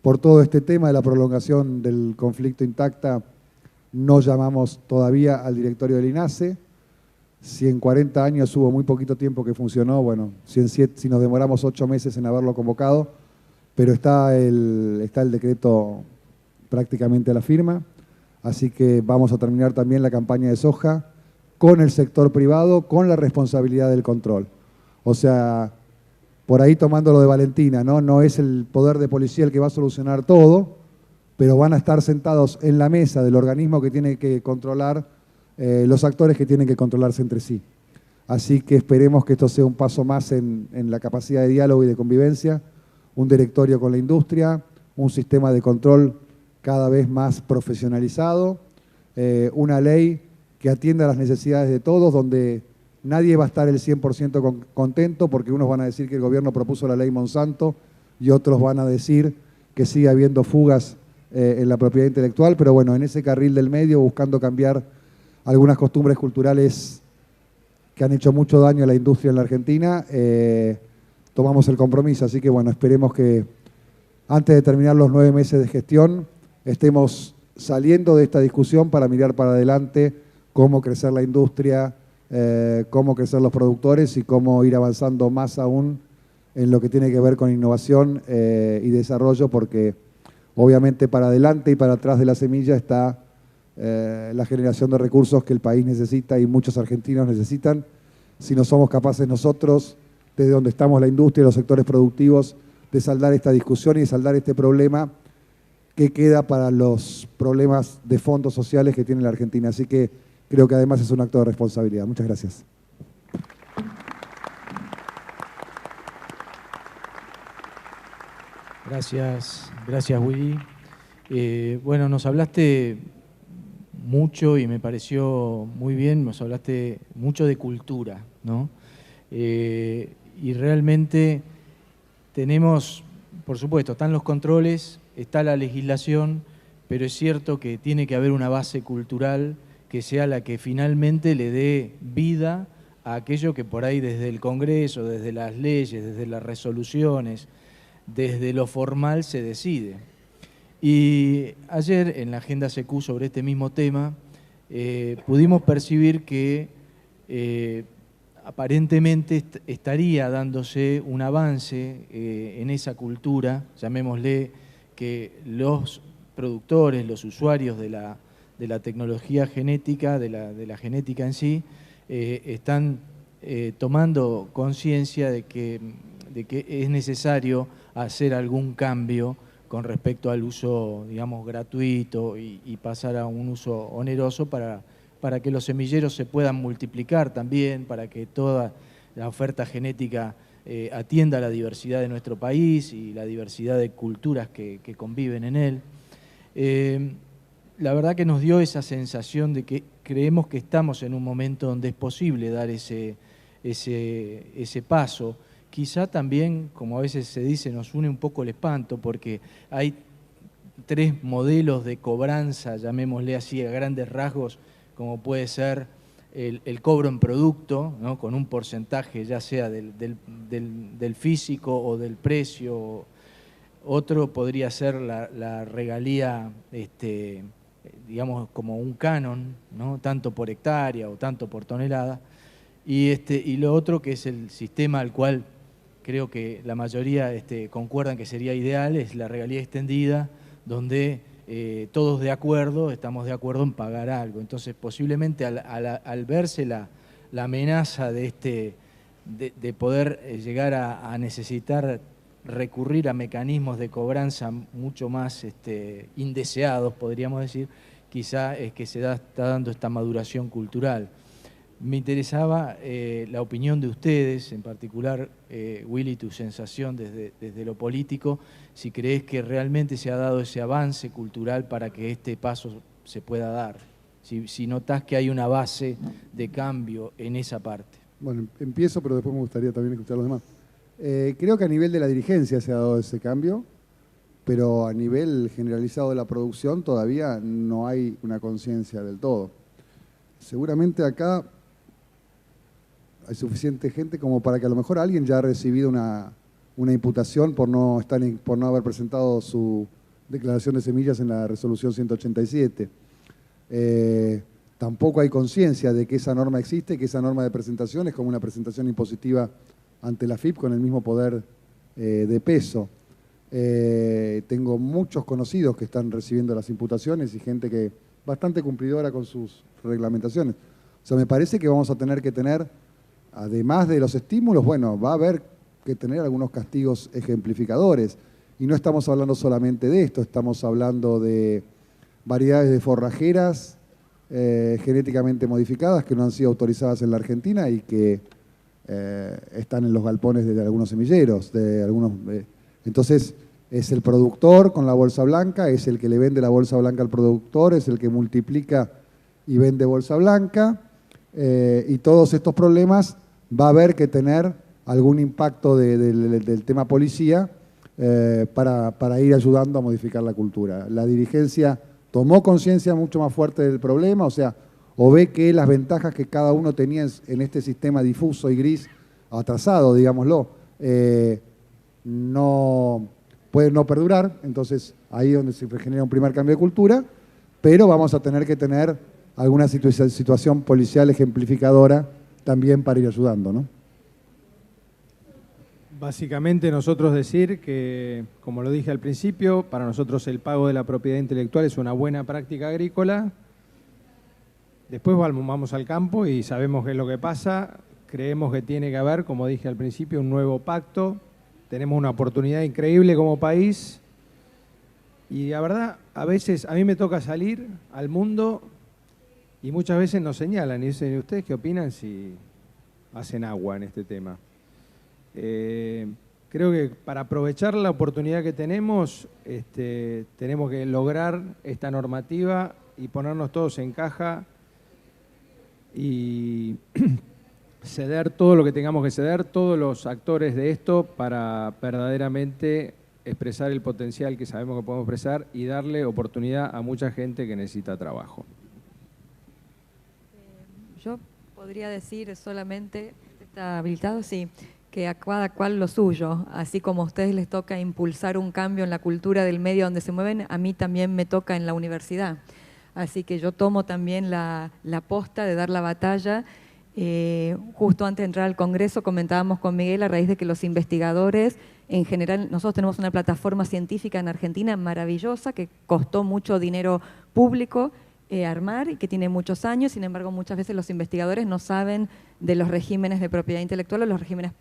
Por todo este tema de la prolongación del conflicto Intacta, no llamamos todavía al directorio del INASE. Si en 40 años hubo muy poquito tiempo que funcionó, bueno, si nos demoramos 8 meses en haberlo convocado, pero está el decreto prácticamente a la firma, así que vamos a terminar también la campaña de soja con el sector privado, con la responsabilidad del control. O sea, por ahí tomándolo de Valentina, ¿no? No es el poder de policía el que va a solucionar todo, pero van a estar sentados en la mesa del organismo que tiene que controlar los actores que tienen que controlarse entre sí. Así que esperemos que esto sea un paso más en la capacidad de diálogo y de convivencia, un directorio con la industria, un sistema de control cada vez más profesionalizado, una ley que atienda las necesidades de todos, donde nadie va a estar el 100% contento, porque unos van a decir que el gobierno propuso la ley Monsanto y otros van a decir que sigue habiendo fugas en la propiedad intelectual, pero bueno, en ese carril del medio, buscando cambiar algunas costumbres culturales que han hecho mucho daño a la industria en la Argentina, tomamos el compromiso. Así que bueno, esperemos que antes de terminar los 9 meses de gestión estemos saliendo de esta discusión para mirar para adelante cómo crecer la industria, cómo crecer los productores y cómo ir avanzando más aún en lo que tiene que ver con innovación y desarrollo, porque obviamente para adelante y para atrás de la semilla está la generación de recursos que el país necesita y muchos argentinos necesitan. Si no somos capaces nosotros, desde donde estamos la industria y los sectores productivos, de saldar esta discusión y de saldar este problema que queda para los problemas de fondos sociales que tiene la Argentina. Así que creo que además es un acto de responsabilidad. Muchas gracias. Gracias Willy. Bueno, nos hablaste mucho y me pareció muy bien, nos hablaste mucho de cultura, ¿no? Y realmente tenemos, por supuesto, están los controles, está la legislación, pero es cierto que tiene que haber una base cultural que sea la que finalmente le dé vida a aquello que por ahí desde el Congreso, desde las leyes, desde las resoluciones, desde lo formal se decide. Y ayer en la Agenda CQ sobre este mismo tema pudimos percibir que aparentemente estaría dándose un avance en esa cultura, llamémosle que los productores, los usuarios de la tecnología genética, de la genética en sí, están tomando conciencia de que es necesario hacer algún cambio con respecto al uso, digamos, gratuito y pasar a un uso oneroso para que los semilleros se puedan multiplicar también, para que toda la oferta genética atienda a la diversidad de nuestro país y la diversidad de culturas que conviven en él. La verdad que nos dio esa sensación de que creemos que estamos en un momento donde es posible dar ese paso. Quizá también, como a veces se dice, nos une un poco el espanto, porque hay 3 modelos de cobranza, llamémosle así a grandes rasgos, como puede ser el cobro en producto, ¿no? Con un porcentaje ya sea del físico o del precio. Otro podría ser la regalía, digamos, como un canon, ¿no? Tanto por hectárea o tanto por tonelada. Y lo otro, que es el sistema al cual creo que la mayoría concuerdan que sería ideal, es la regalía extendida, donde todos estamos de acuerdo en pagar algo. Entonces, posiblemente al verse la amenaza de poder llegar a necesitar recurrir a mecanismos de cobranza mucho más indeseados, podríamos decir, quizá es que está dando esta maduración cultural. Me interesaba la opinión de ustedes, en particular, Willy, tu sensación desde lo político, si crees que realmente se ha dado ese avance cultural para que este paso se pueda dar, si notás que hay una base de cambio en esa parte. Bueno, empiezo, pero después me gustaría también escuchar a los demás. Creo que a nivel de la dirigencia se ha dado ese cambio, pero a nivel generalizado de la producción todavía no hay una conciencia del todo. Seguramente acá hay suficiente gente como para que a lo mejor alguien ya ha recibido una imputación por no haber presentado su declaración de semillas en la resolución 187. Tampoco hay conciencia de que esa norma existe, que esa norma de presentación es como una presentación impositiva ante la FIP con el mismo poder de peso. Tengo muchos conocidos que están recibiendo las imputaciones y gente que bastante cumplidora con sus reglamentaciones. O sea, me parece que vamos a tener que tener, además de los estímulos, bueno, va a haber que tener algunos castigos ejemplificadores. Y no estamos hablando solamente de esto, estamos hablando de variedades de forrajeras genéticamente modificadas que no han sido autorizadas en la Argentina y que están en los galpones de algunos semilleros. Entonces, es el productor con la bolsa blanca, es el que le vende la bolsa blanca al productor, es el que multiplica y vende bolsa blanca. Y todos estos problemas va a haber que tener algún impacto del tema policía para ir ayudando a modificar la cultura. La dirigencia tomó conciencia mucho más fuerte del problema, o sea, o ve que las ventajas que cada uno tenía en este sistema difuso y gris, atrasado, digámoslo, no pueden no perdurar. Entonces ahí es donde se genera un primer cambio de cultura, pero vamos a tener que tener alguna situación policial ejemplificadora también para ir ayudando, ¿no? Básicamente nosotros decir que, como lo dije al principio, para nosotros el pago de la propiedad intelectual es una buena práctica agrícola. Después vamos al campo y sabemos qué es lo que pasa. Creemos que tiene que haber, como dije al principio, un nuevo pacto. Tenemos una oportunidad increíble como país. Y la verdad, a veces a mí me toca salir al mundo y muchas veces nos señalan y dicen, ¿ustedes qué opinan si hacen agua en este tema? Creo que para aprovechar la oportunidad que tenemos, tenemos que lograr esta normativa y ponernos todos en caja y ceder todo lo que tengamos que ceder, todos los actores de esto, para verdaderamente expresar el potencial que sabemos que podemos expresar y darle oportunidad a mucha gente que necesita trabajo. Yo podría decir solamente, ¿está habilitado? Sí, que a cada cual lo suyo. Así como a ustedes les toca impulsar un cambio en la cultura del medio donde se mueven, a mí también me toca en la universidad. Así que yo tomo también la posta de dar la batalla. Justo antes de entrar al Congreso comentábamos con Miguel a raíz de que los investigadores, en general, nosotros tenemos una plataforma científica en Argentina maravillosa que costó mucho dinero público armar y que tiene muchos años. Sin embargo, muchas veces los investigadores no saben de los regímenes de propiedad intelectual o los regímenes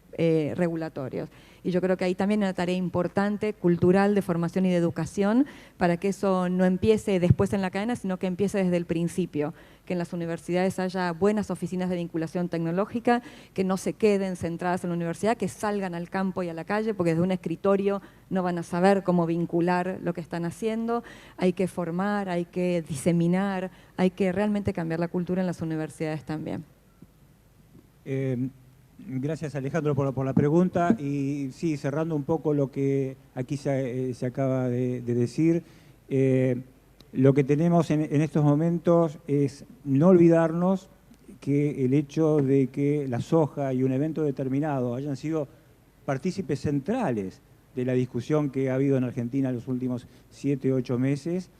regulatorios. Y yo creo que ahí también hay una tarea importante, cultural, de formación y de educación, para que eso no empiece después en la cadena, sino que empiece desde el principio. Que en las universidades haya buenas oficinas de vinculación tecnológica, que no se queden centradas en la universidad, que salgan al campo y a la calle, porque desde un escritorio no van a saber cómo vincular lo que están haciendo. Hay que formar, hay que diseminar, hay que realmente cambiar la cultura en las universidades también. Gracias, Alejandro, por la pregunta. Y sí, cerrando un poco lo que aquí se acaba de decir, lo que tenemos en estos momentos es no olvidarnos que el hecho de que la soja y un evento determinado hayan sido partícipes centrales de la discusión que ha habido en Argentina en los últimos 7 u 8 meses,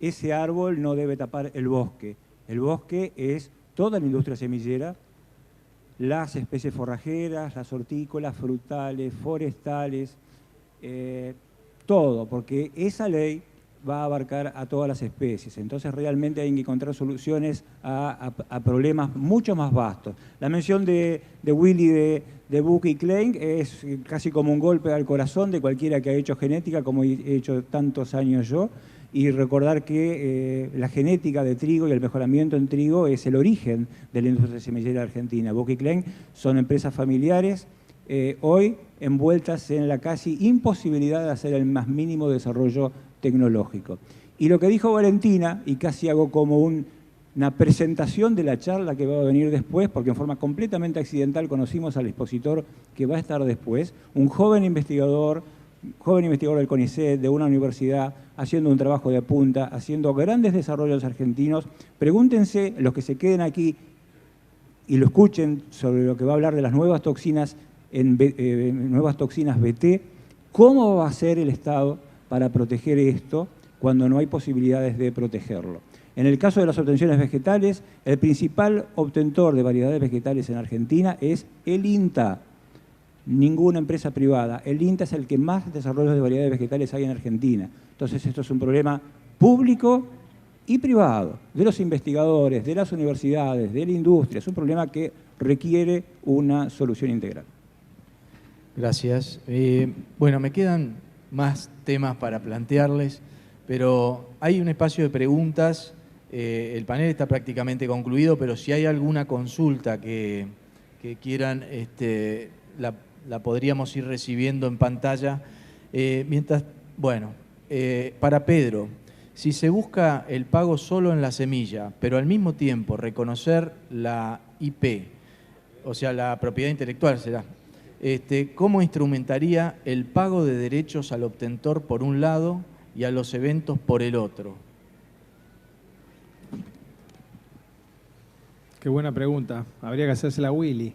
ese árbol no debe tapar el bosque. El bosque es toda la industria semillera, las especies forrajeras, las hortícolas, frutales, forestales, todo, porque esa ley va a abarcar a todas las especies. Entonces realmente hay que encontrar soluciones a problemas mucho más vastos. La mención de Willy de Buck y Klein es casi como un golpe al corazón de cualquiera que ha hecho genética, como he hecho tantos años yo, y recordar que la genética de trigo y el mejoramiento en trigo es el origen de la industria semillera argentina. Buck y Klein son empresas familiares, hoy envueltas en la casi imposibilidad de hacer el más mínimo desarrollo tecnológico. Y lo que dijo Valentina, y casi hago como una presentación de la charla que va a venir después, porque en forma completamente accidental conocimos al expositor que va a estar después, un joven investigador del CONICET, de una universidad, haciendo un trabajo de punta, haciendo grandes desarrollos argentinos. Pregúntense, los que se queden aquí y lo escuchen sobre lo que va a hablar de las nuevas toxinas, nuevas toxinas BT, ¿cómo va a ser el Estado para proteger esto cuando no hay posibilidades de protegerlo? En el caso de las obtenciones vegetales, el principal obtentor de variedades vegetales en Argentina es el INTA, ninguna empresa privada. El INTA es el que más desarrollos de variedades vegetales hay en Argentina. Entonces esto es un problema público y privado, de los investigadores, de las universidades, de la industria. Es un problema que requiere una solución integral. Gracias. Bueno, me quedan más temas para plantearles, pero hay un espacio de preguntas. El panel está prácticamente concluido, pero si hay alguna consulta que quieran, la podríamos ir recibiendo en pantalla. Para Pedro, si se busca el pago solo en la semilla, pero al mismo tiempo reconocer la IP, o sea, la propiedad intelectual será, ¿cómo instrumentaría el pago de derechos al obtentor por un lado y a los eventos por el otro? Qué buena pregunta. Habría que hacérsela a Willy.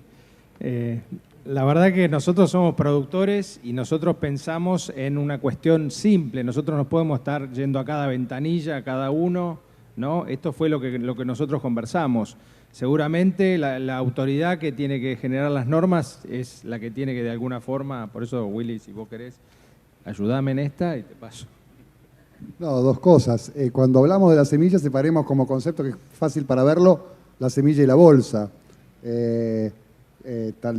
La verdad que nosotros somos productores y nosotros pensamos en una cuestión simple. Nosotros no podemos estar yendo a cada ventanilla, a cada uno, ¿no? Esto fue lo que nosotros conversamos. Seguramente la autoridad que tiene que generar las normas es la que tiene que de alguna forma, por eso Willy, si vos querés, ayúdame en esta y te paso. No, dos cosas. Cuando hablamos de la semilla, separemos como concepto que es fácil para verlo, la semilla y la bolsa.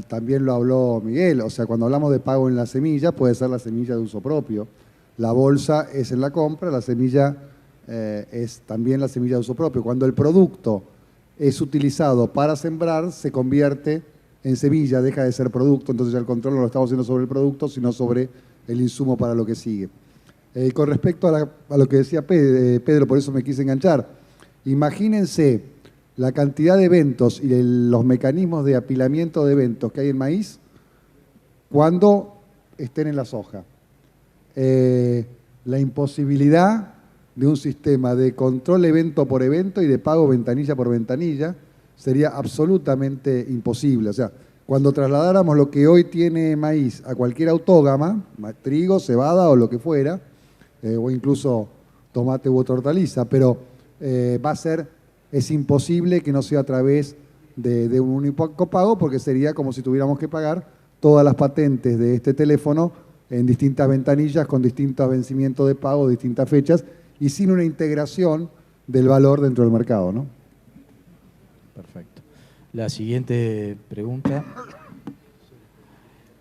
También lo habló Miguel, o sea, cuando hablamos de pago en la semilla, puede ser la semilla de uso propio. La bolsa es en la compra, la semilla es también la semilla de uso propio. Cuando el producto es utilizado para sembrar, se convierte en semilla, deja de ser producto, entonces ya el control no lo estamos haciendo sobre el producto, sino sobre el insumo para lo que sigue. Con respecto a lo que decía Pedro, por eso me quise enganchar, imagínense la cantidad de eventos y los mecanismos de apilamiento de eventos que hay en maíz cuando estén en la soja. La imposibilidad de un sistema de control evento por evento y de pago ventanilla por ventanilla sería absolutamente imposible. O sea, cuando trasladáramos lo que hoy tiene maíz a cualquier autógama, trigo, cebada o lo que fuera, o incluso tomate u otra hortaliza, pero es imposible que no sea a través de un único pago, porque sería como si tuviéramos que pagar todas las patentes de este teléfono en distintas ventanillas, con distintos vencimientos de pago, distintas fechas, y sin una integración del valor dentro del mercado, ¿no? Perfecto. La siguiente pregunta.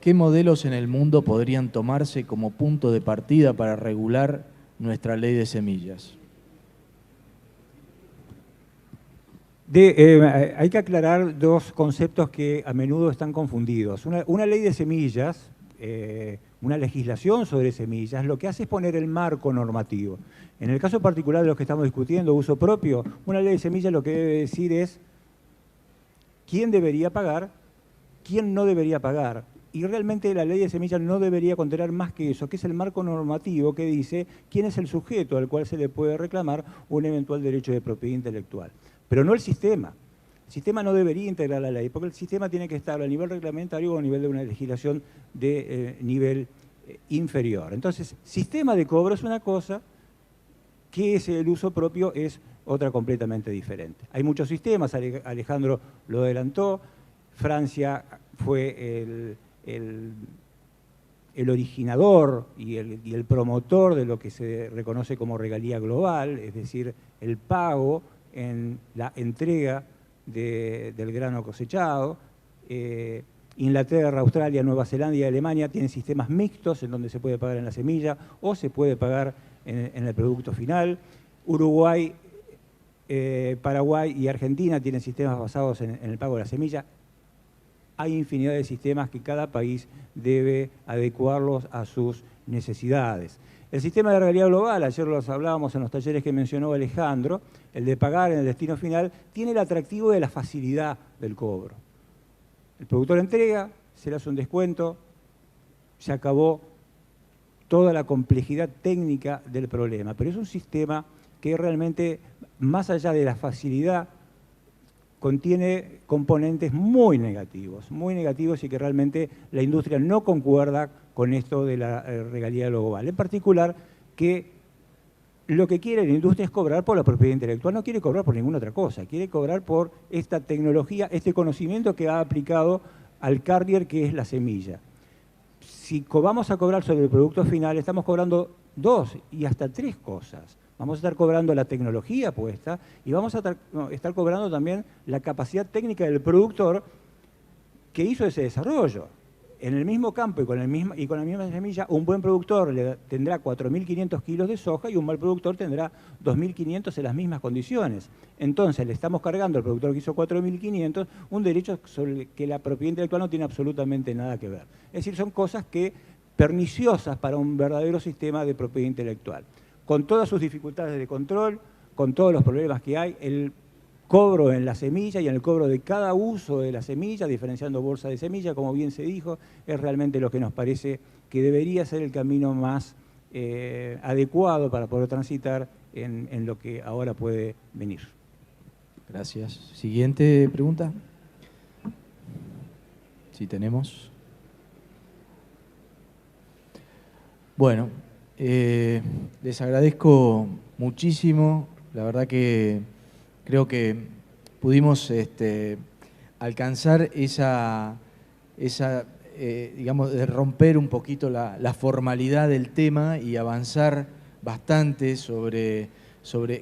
¿Qué modelos en el mundo podrían tomarse como punto de partida para regular nuestra ley de semillas? Hay que aclarar dos conceptos que a menudo están confundidos. Una ley de semillas, una legislación sobre semillas, lo que hace es poner el marco normativo. En el caso particular de los que estamos discutiendo, uso propio, una ley de semillas lo que debe decir es quién debería pagar, quién no debería pagar. Y realmente la ley de semillas no debería contener más que eso, que es el marco normativo que dice quién es el sujeto al cual se le puede reclamar un eventual derecho de propiedad intelectual. Pero no el sistema. El sistema no debería integrar la ley, porque el sistema tiene que estar a nivel reglamentario o a nivel de una legislación de nivel inferior. Entonces, sistema de cobro es una cosa, que es el uso propio es otra completamente diferente. Hay muchos sistemas, Alejandro lo adelantó, Francia fue el originador y el promotor de lo que se reconoce como regalía global, es decir, el pago en la entrega del grano cosechado. Inglaterra, Australia, Nueva Zelanda y Alemania tienen sistemas mixtos en donde se puede pagar en la semilla o se puede pagar en el producto final. Uruguay, Paraguay y Argentina tienen sistemas basados en el pago de la semilla. Hay infinidad de sistemas que cada país debe adecuarlos a sus necesidades. El sistema de regalía global, ayer los hablábamos en los talleres que mencionó Alejandro, el de pagar en el destino final, tiene el atractivo de la facilidad del cobro. El productor entrega, se le hace un descuento, se acabó toda la complejidad técnica del problema. Pero es un sistema que realmente, más allá de la facilidad, contiene componentes muy negativos y que realmente la industria no concuerda con esto de la regalía global. En particular, que lo que quiere la industria es cobrar por la propiedad intelectual, no quiere cobrar por ninguna otra cosa, quiere cobrar por esta tecnología, este conocimiento que ha aplicado al carrier que es la semilla. Si vamos a cobrar sobre el producto final, estamos cobrando 2 y hasta 3 cosas. Vamos a estar cobrando la tecnología puesta y vamos a estar cobrando también la capacidad técnica del productor que hizo ese desarrollo. En el mismo campo y con la misma semilla, un buen productor tendrá 4.500 kilos de soja y un mal productor tendrá 2.500 en las mismas condiciones. Entonces le estamos cargando al productor que hizo 4.500 un derecho sobre el que la propiedad intelectual no tiene absolutamente nada que ver. Es decir, son cosas perniciosas para un verdadero sistema de propiedad intelectual. Con todas sus dificultades de control, con todos los problemas que hay, el cobro en la semilla y en el cobro de cada uso de la semilla, diferenciando bolsa de semilla, como bien se dijo, es realmente lo que nos parece que debería ser el camino más adecuado para poder transitar en lo que ahora puede venir. Gracias. Siguiente pregunta. Si tenemos. Bueno, les agradezco muchísimo. La verdad que creo que pudimos alcanzar digamos, de romper un poquito la formalidad del tema y avanzar bastante sobre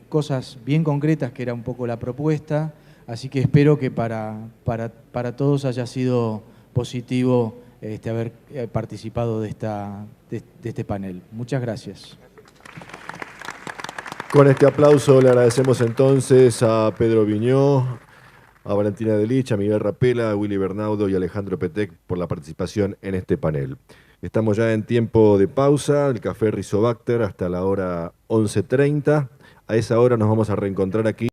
cosas bien concretas, que era un poco la propuesta. Así que espero que para todos haya sido positivo haber participado de este panel. Muchas gracias. Con este aplauso le agradecemos entonces a Pedro Viñó, a Valentina Delich, a Miguel Rapela, a Willy Bernaudo y a Alejandro Petec por la participación en este panel. Estamos ya en tiempo de pausa, el café Rizobacter hasta la hora 11:30. A esa hora nos vamos a reencontrar aquí.